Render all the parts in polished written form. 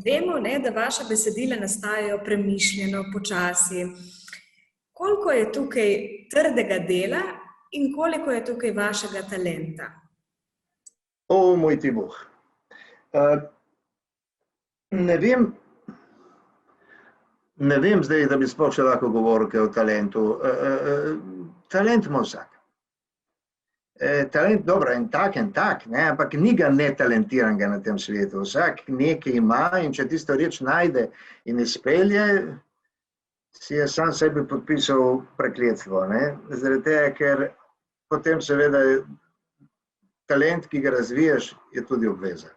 vemo, ne, da vaša besedila nastajajo premišljeno, počasi. Koliko je tukaj trdega dela in koliko je tukaj vašega talenta? O, moj ti Bog. Ne vem zdaj, da bi sploh še lahko govoril kaj o talentu. Talent ima vsak. Talent, dobro, en tak, ne, ampak ni ga netalentiranega na tem svetu. Vsak nekaj ima in če tisto reč najde in izpelje, si je sam sebi podpisal prekletstvo, ne. Zaradi tega, ker potem seveda talent, ki ga razviješ, je tudi obveza.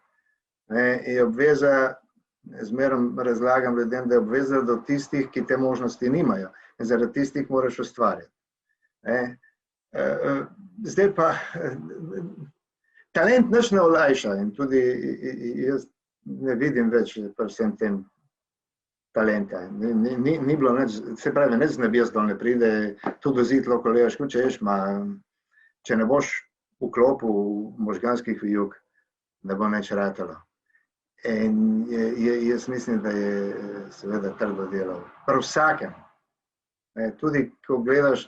Ne, je obveza, zmeraj razlagam ljudem, da je obveza do tistih, ki te možnosti nimajo. In zaradi tistih moraš ustvarjati. Ne. Zdaj pa, talent nič ne olajša in tudi jaz ne vidim več pri vsem tem talenta. Ni bilo nič, se pravi, nič z nebes dol ne pride, tudi zid lahko lejaš, kot če ješ, če ne boš vklopil možganskih vijuk, ne bo nič ratalo. In jaz mislim, da je seveda trdo delo. Pri vsakem. Tudi, ko gledaš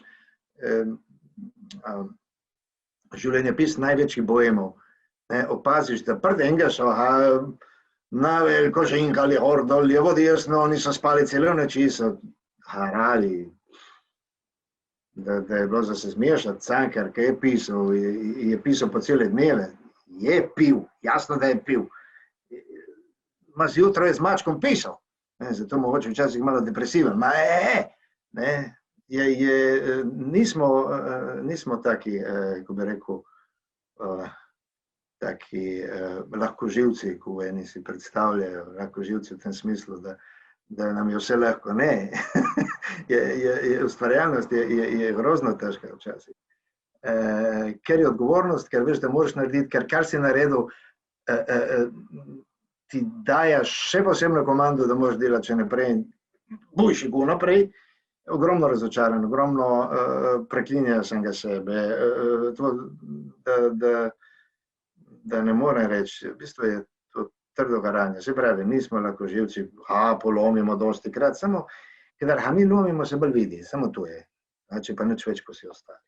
življenjepis največjih boemov, opaziš, da pride enega so, na veliko že inkali gor dol, lijevo desno, oni so spali celo noči, so harali, da je bilo za se zmešati, Cankar, ki je pisal po cele dneve, je pil, jasno, da je pil. Ma zjutraj je z mačkom pisal, zato mogoče včasih malo depresiven, nismo taki, ko bi rekel, taki lahkoživci, ko eni si predstavljajo, lahkoživci v tem smislu, da nam je vse lahko, ne. Ustvarjalnost je grozno težka včasih. Ker je odgovornost, ker veš, da moraš narediti, ker kar si naredil, ti daje še posebno komando, da moraš delati še naprej, boš šel naprej, ogromno razočaran, ogromno preklinjal sem ga sebe, da ne morem reči, v bistvu je to trdo garanje, se pravi, nismo lahko živci, polomimo dosti krat, samo, kadar mi lomimo, se bolj vidi, samo to je, če pa nič več, ko si ostali.